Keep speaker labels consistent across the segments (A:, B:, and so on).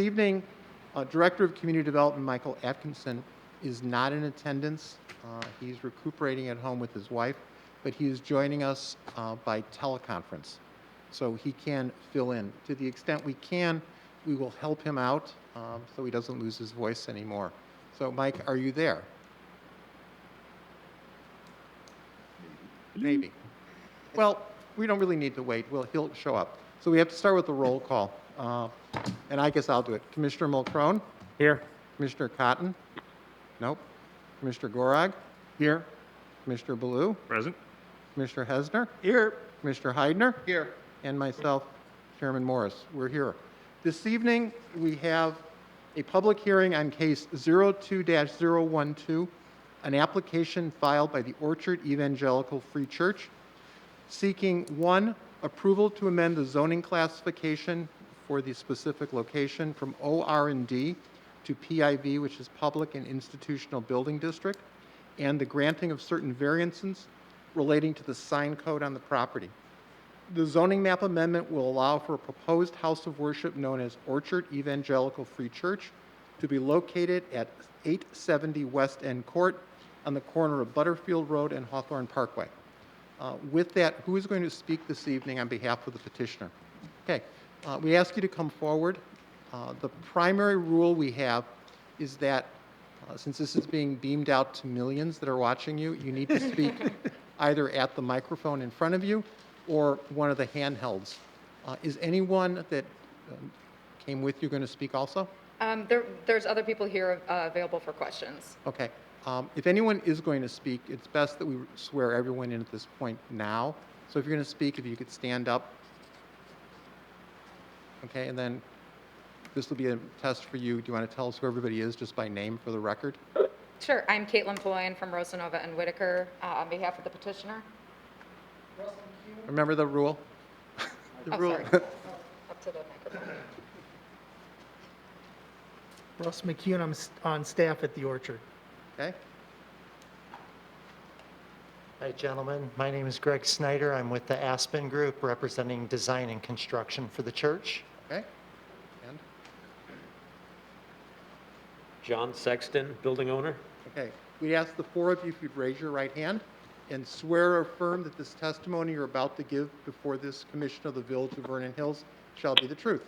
A: Evening, Director of Community Development Michael Atkinson is not in attendance. He's recuperating at home with his wife, but he is joining us by teleconference, so he can fill in. To the extent we can, we will help him out so he doesn't lose his voice anymore. So, Mike, are you there? Maybe. Well, we don't really need to wait. He'll show up. So we have to start with the roll call. And I guess I'll do it. Commissioner Mulcrone?
B: Here.
A: Commissioner Cotton? Nope. Commissioner Gorag? Here. Commissioner Ballou?
B: Present.
A: Commissioner Hesner?
B: Here.
A: Commissioner Heidner?
B: Here.
A: And myself, Chairman Morris. We're here. This evening, we have a public hearing on case 02-012, an application filed by the Orchard Evangelical Free Church seeking, one, approval to amend the zoning classification for the specific location from OR&D to PIV, which is Public and Institutional Building District, and the granting of certain variances relating to the sign code on the property. The zoning map amendment will allow for a proposed house of worship known as Orchard Evangelical Free Church to be located at 870 West End Court on the corner of Butterfield Road and Hawthorne Parkway. With that, who is going to speak this evening on behalf of the petitioner? Okay, we ask you to come forward. The primary rule we have is that since this is being beamed out to millions that are watching you, you need to speak either at the microphone in front of you or one of the handhelds. Is anyone that came with you going to speak also?
C: There's other people here available for questions.
A: Okay. If anyone is going to speak, it's best that we swear everyone in at this point now. So if you're going to speak, if you could stand up. Okay, and then this will be a test for you. Do you want to tell us who everybody is just by name for the record?
C: Sure. I'm Caitlin Ployan from Rosanova and Whitaker on behalf of the petitioner.
A: Remember the rule?
C: Sorry. Up to the microphone.
D: Russ McCune, I'm on staff at the Orchard.
A: Okay.
E: Hi, gentlemen. My name is Greg Snyder. I'm with the Aspen Group representing design and construction for the church.
A: Okay. And?
B: John Sexton, building owner.
A: Okay. We ask the four of you if you'd raise your right hand and swear or affirm that this testimony you're about to give before this Commission of the Village of Vernon Hills shall be the truth.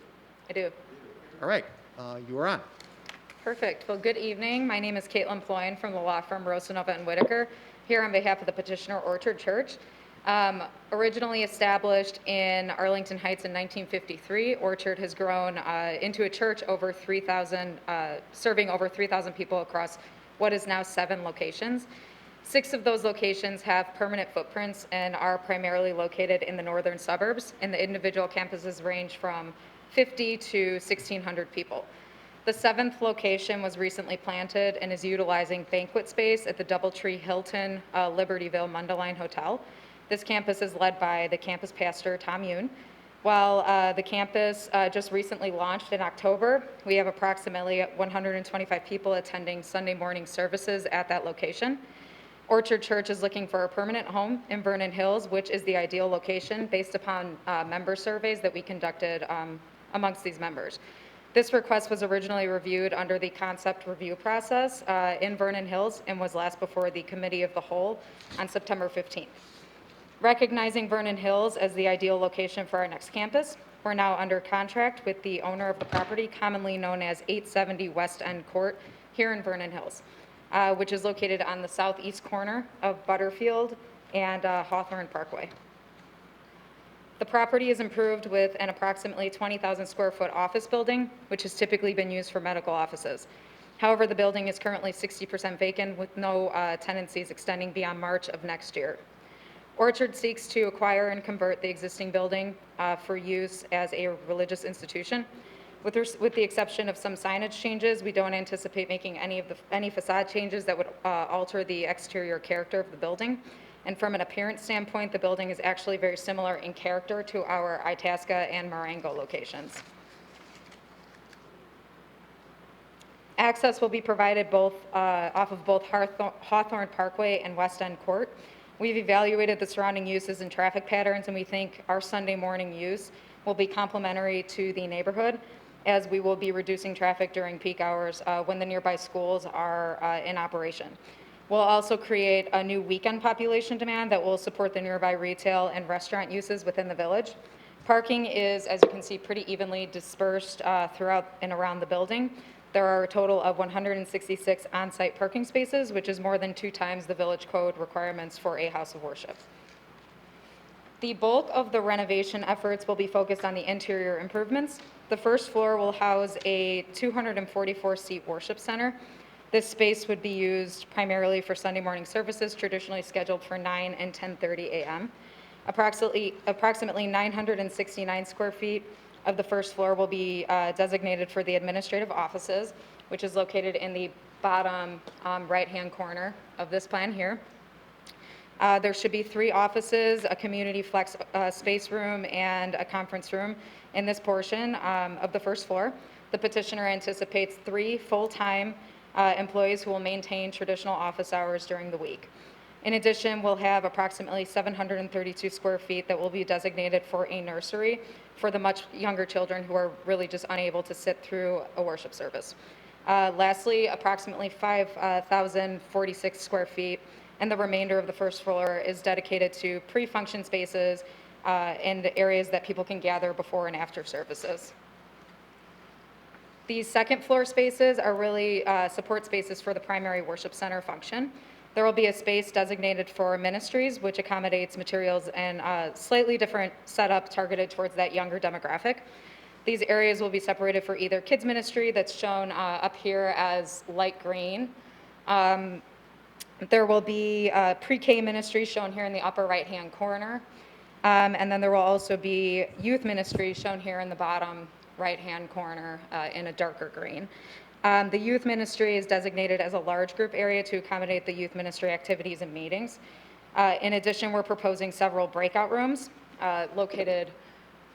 C: I do.
A: All right. You are on.
C: Perfect. Well, good evening. My name is Caitlin Ployan from the law firm Rosanova and Whitaker, here on behalf of the petitioner Orchard Church. Originally established in Arlington Heights in 1953, Orchard has grown into a church over 3,000, serving over 3,000 people across what is now 7 locations. 6 of those locations have permanent footprints and are primarily located in the northern suburbs, and the individual campuses range from 50 to 1,600 people. The 7th location was recently planted and is utilizing banquet space at the Doubletree Hilton Libertyville Mundelein Hotel. This campus is led by the campus pastor, Tom Yoon. While the campus just recently launched in October, we have approximately 125 people attending Sunday morning services at that location. Orchard Church is looking for a permanent home in Vernon Hills, which is the ideal location based upon member surveys that we conducted amongst these members. This request was originally reviewed under the concept review process in Vernon Hills and was last before the Committee of the Whole on September 15th. Recognizing Vernon Hills as the ideal location for our next campus, we're now under contract with the owner of the property, commonly known as 870 West End Court, here in Vernon Hills, which is located on the southeast corner of Butterfield and Hawthorne Parkway. The property is improved with an approximately 20,000 square foot office building, which has typically been used for medical offices. However, the building is currently 60% vacant with no tenancies extending beyond March of next year. Orchard seeks to acquire and convert the existing building for use as a religious institution. With the exception of some signage changes, we don't anticipate making any facade changes that would alter the exterior character of the building. And from an appearance standpoint, the building is actually very similar in character to our Itasca and Marengo locations. Access will be provided off of both Hawthorne Parkway and West End Court. We've evaluated the surrounding uses and traffic patterns, and we think our Sunday morning use will be complementary to the neighborhood. as we will be reducing traffic during peak hours when the nearby schools are in operation. We'll also create a new weekend population demand that will support the nearby retail and restaurant uses within the village. Parking is, as you can see, pretty evenly dispersed throughout and around the building. There are a total of 166 on-site parking spaces, which is more than 2 times the village code requirements for a house of worship. The bulk of the renovation efforts will be focused on the interior improvements. The first floor will house a 244-seat worship center. This space would be used primarily for Sunday morning services, traditionally scheduled for 9 and 10:30 a.m. Approximately 969 square feet of the first floor will be designated for the administrative offices, which is located in the bottom right-hand corner of this plan here. There should be 3 offices, a community flex space room, and a conference room in this portion of the first floor. The petitioner anticipates 3 full-time employees who will maintain traditional office hours during the week. In addition, we'll have approximately 732 square feet that will be designated for a nursery for the much younger children who are really just unable to sit through a worship service. Lastly, approximately 5,046 square feet, and the remainder of the first floor is dedicated to pre-function spaces and areas that people can gather before and after services. These second floor spaces are really support spaces for the primary worship center function. There will be a space designated for ministries, which accommodates materials and a slightly different setup targeted towards that younger demographic. These areas will be separated for either kids ministry, that's shown up here as light green. There will be pre-K ministry shown here in the upper right-hand corner. And then there will also be youth ministry shown here in the bottom right-hand corner in a darker green. The youth ministry is designated as a large group area to accommodate the youth ministry activities and meetings. In addition, we're proposing several breakout rooms located,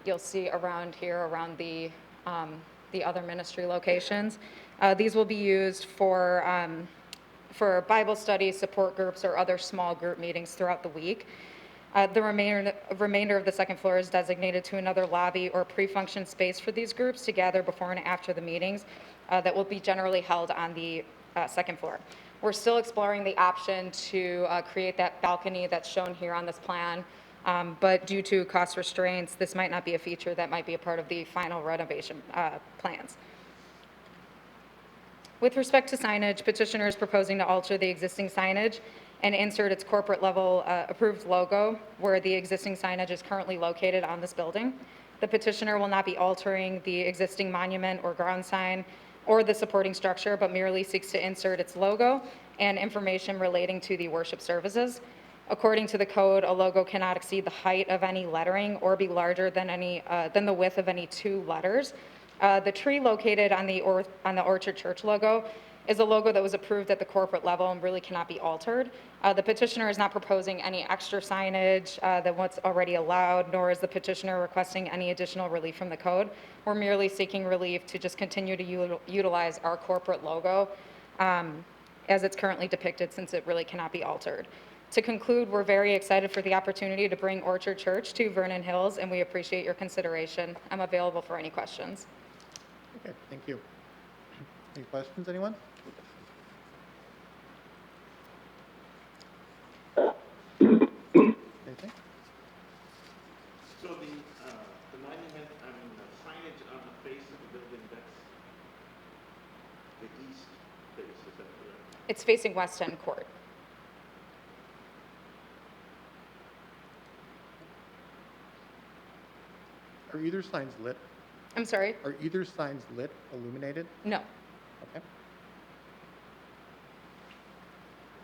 C: you'll see around here, around the other ministry locations. These will be used for Bible studies, support groups, or other small group meetings throughout the week. The remainder of the second floor is designated to another lobby or pre-function space for these groups to gather before and after the meetings that will be generally held on the second floor. We're still exploring the option to create that balcony that's shown here on this plan, but due to cost restraints, this might not be a feature that might be a part of the final renovation plans. With respect to signage, petitioner is proposing to alter the existing signage and insert its corporate level approved logo where the existing signage is currently located on this building. The petitioner will not be altering the existing monument or ground sign or the supporting structure, but merely seeks to insert its logo and information relating to the worship services. According to the code, a logo cannot exceed the height of any lettering or be larger than the width of any 2 letters. The tree located on the Orchard Church logo is a logo that was approved at the corporate level and really cannot be altered. The petitioner is not proposing any extra signage than what's already allowed, nor is the petitioner requesting any additional relief from the code. We're merely seeking relief to just continue to utilize our corporate logo as it's currently depicted, since it really cannot be altered. To conclude, we're very excited for the opportunity to bring Orchard Church to Vernon Hills, and we appreciate your consideration. I'm available for any questions.
A: Okay, thank you. Any questions, anyone? Anything?
F: So the monument, I mean, the signage on the face of the building, that's the east face, is that correct?
C: It's facing West End Court.
A: Are either signs lit?
C: I'm sorry?
A: Are either signs lit, illuminated?
C: No.
A: Okay.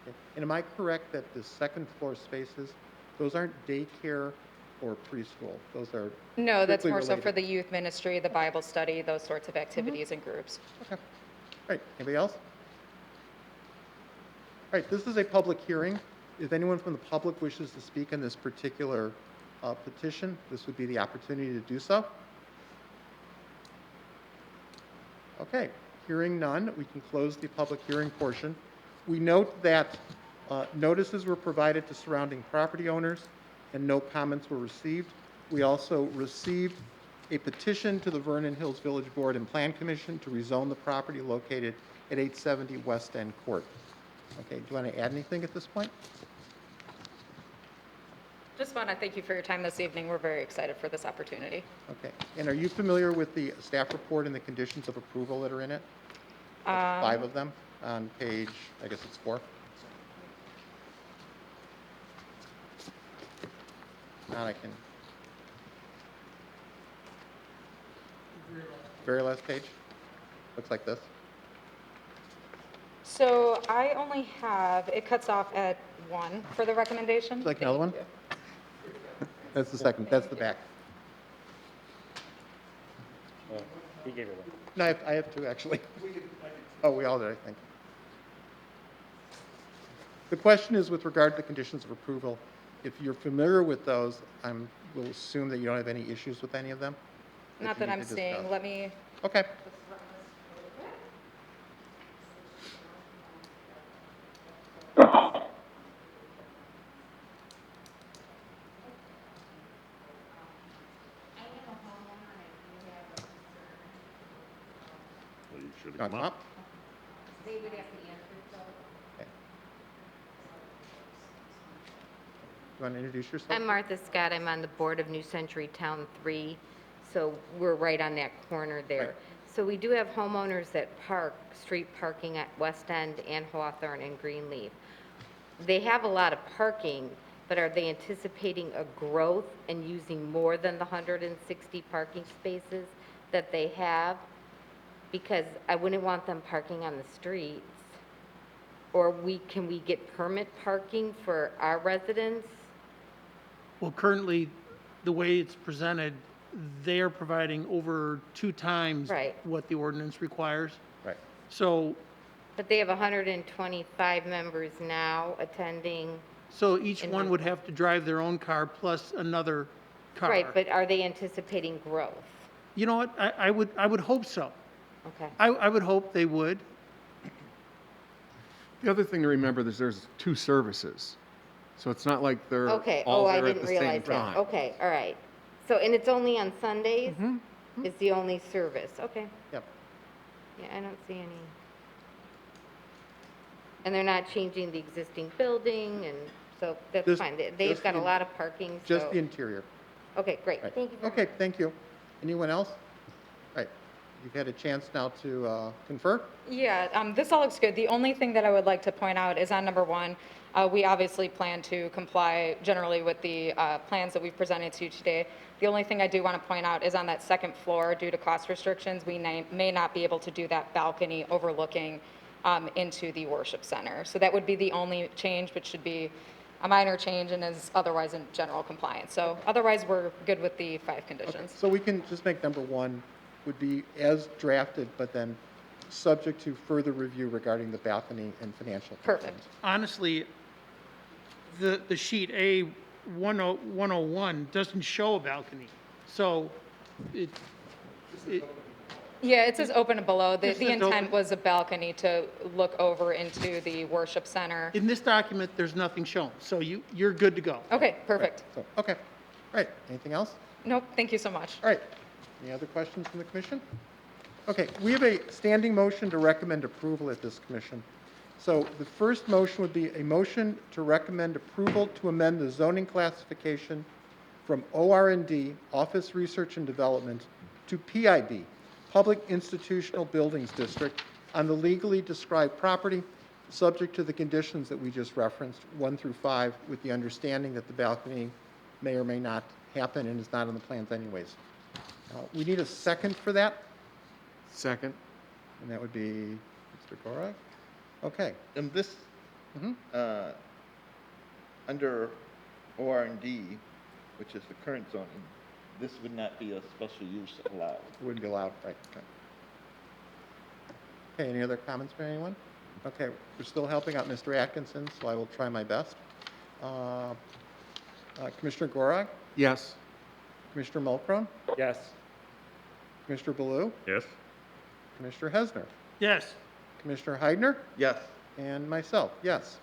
A: Okay. And am I correct that the second floor spaces, those aren't daycare or preschool? Those are
C: No, that's
A: strictly
C: more so for
A: related?
C: the youth ministry, the Bible study, those sorts of activities and groups.
A: Okay. All right, anybody else? All right, this is a public hearing. If anyone from the public wishes to speak on this particular petition, this would be the opportunity to do so. Okay, hearing none, we can close the public hearing portion. We note that notices were provided to surrounding property owners and no comments were received. We also received a petition to the Vernon Hills Village Board and Plan Commission to rezone the property located at 870 West End Court. Okay, do you want to add anything at this point?
C: Just want to thank you for your time this evening. We're very excited for this opportunity.
A: Okay, and are you familiar with the staff report and the conditions of approval that are in it? There's 5 of them on page, I guess it's 4. Now I can. Very last page. Looks like this.
C: So I only have, it cuts off at 1 for the recommendation.
A: Would you like another one?
C: Thank you.
A: That's the second, that's the back.
B: He gave it one.
A: No, I have 2, actually. Oh, we all did, I think. The question is with regard to the conditions of approval. If you're familiar with those, we'll assume that you don't have any issues with any of them?
C: Not
A: you
C: that
A: need
C: I'm
A: to
C: seeing.
A: discuss.
C: Let me,
A: Okay.
G: Well, you should
A: You
G: have
A: want to
G: come
A: come
G: up.
A: up? Okay. You want to introduce yourself?
H: I'm Martha Scott. I'm on the board of New Century Town 3, so we're right on that corner there.
A: Right.
H: So we do have homeowners that park street parking at West End and Hawthorne and Greenleaf. They have a lot of parking, but are they anticipating a growth and using more than the 160 parking spaces that they have? Because I wouldn't want them parking on the streets. Or can we get permit parking for our residents?
D: Well, currently, the way it's presented, they are providing over 2 times
H: Right.
D: what the ordinance requires.
A: Right.
D: So,
H: But they have 125 members now attending.
D: so each
H: And
D: one
H: then-
D: would have to drive their own car plus another car.
H: Right, but are they anticipating growth?
D: You know what? I would hope so.
H: Okay.
D: I would hope they would.
G: The other thing to remember is there's 2 services. So it's not like they're
H: Okay,
G: all
H: I
G: there at
H: didn't
G: the same
H: realize that.
G: time.
H: Okay, all right. So, and it's only on Sundays?
G: Mm-hmm.
H: Is the only service? Okay.
A: Yep.
H: Yeah, I don't see any. And they're not changing the existing building, and so that's
A: Just-
H: fine. They've
A: just
H: got a
A: the-
H: lot of parking,
A: Just
H: so.
A: the interior.
H: Okay, great.
A: Right.
H: Thank you very
A: Okay, thank you. Anyone else? Right. You've had a chance now to confer?
C: yeah, this all looks good. The only thing that I would like to point out is on number 1, we obviously plan to comply generally with the plans that we've presented to you today. The only thing I do want to point out is on that second floor, due to cost restrictions, we may not be able to do that balcony overlooking into the worship center. So that would be the only change, which should be a minor change and is otherwise in general compliance. So otherwise, we're good with the 5
A: Okay,
C: conditions.
A: so we can just make number 1 would be as drafted, but then subject to further review regarding the balcony and financial.
C: Perfect.
D: Honestly, the sheet A101 doesn't show a balcony. So it,
C: Yeah, it says open and below. The
D: It says
C: intent
D: open.
C: was a balcony to look over into the worship center.
D: in this document, there's nothing shown. So you're good to go.
C: Okay, perfect.
A: So, okay. All right, anything else?
C: Nope, thank you so much.
A: All right. Any other questions from the commission? Okay, we have a standing motion to recommend approval at this commission. So the first motion would be a motion to recommend approval to amend the zoning classification from OR&D, Office Research and Development, to PID, Public Institutional Buildings District, on the legally described property, subject to the conditions that we just referenced, 1 through 5, with the understanding that the balcony may or may not happen and is not on the plans anyways. We need a second for that,
G: Second.
A: and that would be Mr. Gorov. Okay.
F: And this,
A: Mhm.
F: under OR&D, which is the current zoning, this would not be a special use allowed.
A: Wouldn't be allowed, right, okay. Okay, any other comments from anyone? Okay, we're still helping out Mr. Atkinson, so I will try my best. Commissioner Gorog,
G: Yes.
A: Commissioner Mulchrone,
B: Yes.
A: Commissioner Baloo,
G: Yes.
A: Commissioner Hesner,
D: Yes.
A: Commissioner Heidner,
F: Yes.
A: and myself, yes.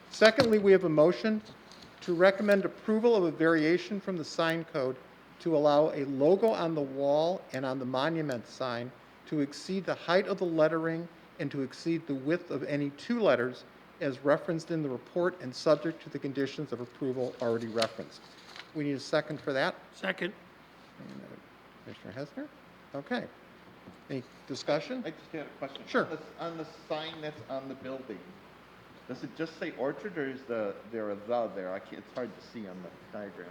A: Secondly, we have a motion to recommend approval of a variation from the sign code to allow a logo on the wall and on the monument sign to exceed the height of the lettering and to exceed the width of any two letters as referenced in the report and subject to the conditions of approval already referenced. We need a second for that.
D: Second.
A: And, Commissioner Hessner? Okay. Any discussion?
F: I just had a question.
A: Sure.
F: On the sign that's on the building, does it just say orchard or is there a "the" there? It's hard to see on the diagram.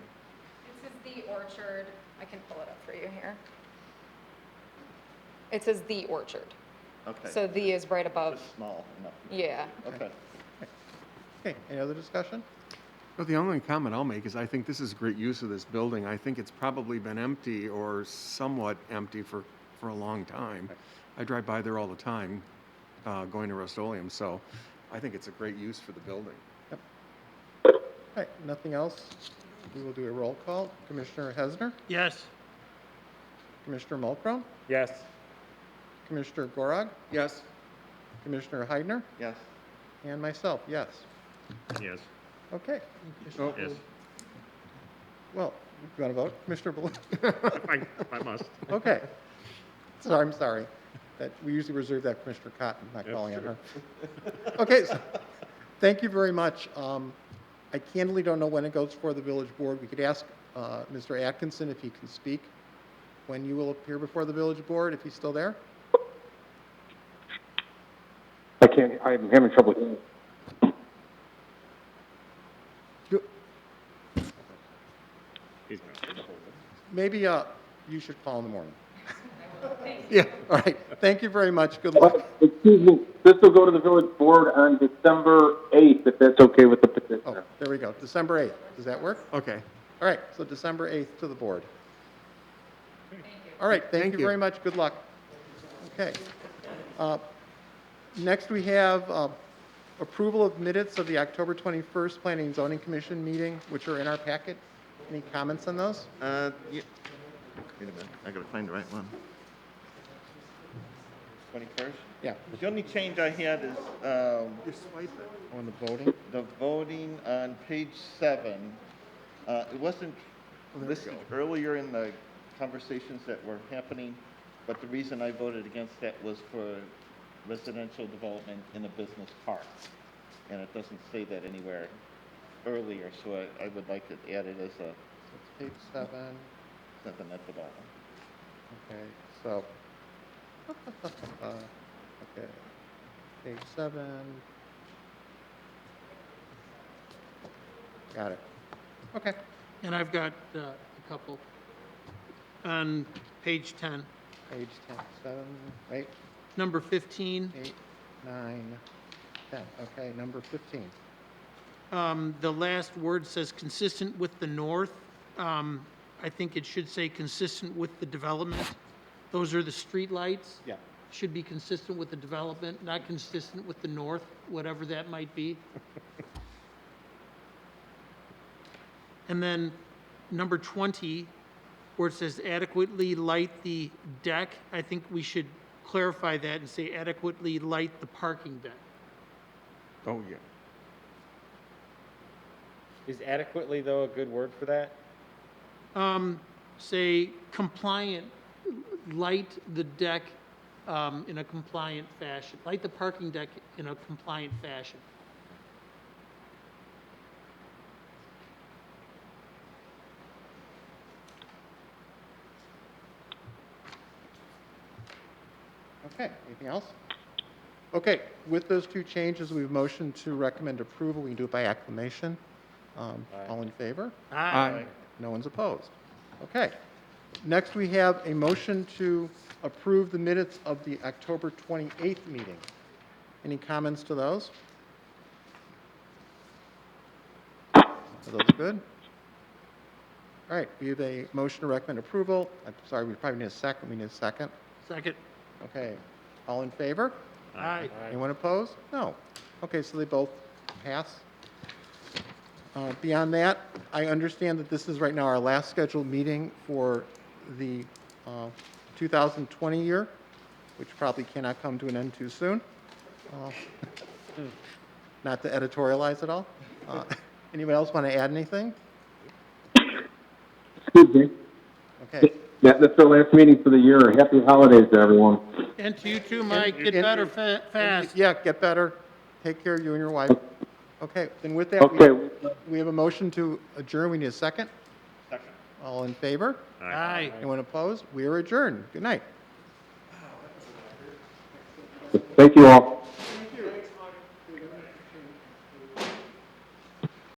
C: It says the orchard. I can pull it up for you here. It says the orchard.
F: Okay.
C: So the is right above.
F: Just small enough.
C: Yeah.
F: Okay.
A: Okay, any other discussion?
G: Well, the only comment I'll make is I think this is great use of this building. I think it's probably been empty or somewhat empty for a long time. I drive by there all the time, going to Rust-Oleum, so I think it's a great use for the building.
A: All right, nothing else? We will do a roll call. Commissioner Hessner?
D: Yes.
A: Commissioner Mulchrone?
B: Yes.
A: Commissioner Gorog?
G: Yes.
A: Commissioner Heidner?
F: Yes.
A: And myself, yes.
B: Yes.
A: Okay.
G: Oh,
B: Yes.
A: Well, you want to vote? Commissioner Baloo?
B: I must.
A: Okay. So I'm sorry. We usually reserve that for Commissioner Cotton, not
B: Yes,
A: calling on
B: sure.
A: her. Okay, so, thank you very much. I candidly don't know when it goes before the village board. We could ask Mr. Atkinson if he can speak when you will appear before the village board, if he's still there.
I: I can't, I'm having trouble hearing.
B: He's not.
A: Maybe you should call in the morning. Yeah, all right. Thank you very much. Good luck.
I: Excuse me, this will go to the village board on December 8th, if that's okay with the
A: Oh,
I: petitioner.
A: there we go. December 8th. Does that work?
G: okay.
A: All right, so December 8th to the board. All right, thank
G: Thank
A: you
G: you.
A: very much. Good luck. Okay. Next, we have approval of minutes of the October 21st Planning and Zoning Commission meeting, which are in our packet. Any comments on those?
F: Yeah. Wait a minute, I gotta find the right one. 21st?
A: Yeah.
F: The only change I had is,
A: You swipe it. On the voting?
F: the voting on page 7. It wasn't
A: we
F: listed earlier in the conversations that were happening, but the reason I voted against that was for residential development in a business park. And it doesn't say that anywhere earlier, so I would like it added as a
A: It's page 7.
F: something at the bottom.
A: Okay, so. Okay. Page 7. Got it. Okay.
D: And I've got a couple. On page 10,
A: Page 10, 7, 8,
D: number 15,
A: 8, 9, 10. Okay, number 15.
D: the last word says consistent with the north. I think it should say consistent with the development. Those are the street lights.
A: Yeah.
D: Should be consistent with the development, not consistent with the north, whatever that might be. And then number 20, where it says adequately light the deck, I think we should clarify that and say adequately light the parking deck.
G: Oh, yeah.
B: Is adequately, though, a good word for that?
D: Say compliant, light the deck in a compliant fashion. Light the parking deck in a compliant fashion.
A: Okay, anything else? Okay, with those two changes, we've motioned to recommend approval. We can do it by acclamation. All in favor?
G: Aye.
A: No one's opposed. Okay. Next, we have a motion to approve the minutes of the October 28th meeting. Any comments to those? Are those good? All right, we have a motion to recommend approval. I'm sorry, we probably need a second. We need a second.
D: Second.
A: Okay. All in favor?
D: Aye.
A: Anyone opposed? No. Okay, so they both pass. Beyond that, I understand that this is right now our last scheduled meeting for the 2020 year, which probably cannot come to an end too soon. Not to editorialize at all. Anyone else want to add anything?
I: Excuse me.
A: Okay.
I: That's our last meeting for the year. Happy holidays to everyone.
D: And to you too, Mike. Get
A: and-
D: better fast.
A: Yeah, get better. Take care of you and your wife. Okay, then with that,
I: Okay.
A: we have a motion to adjourn. We need a second.
F: Second.
A: All in favor?
D: Aye.
A: Anyone opposed? We are adjourned. Good night.
I: Thank you all.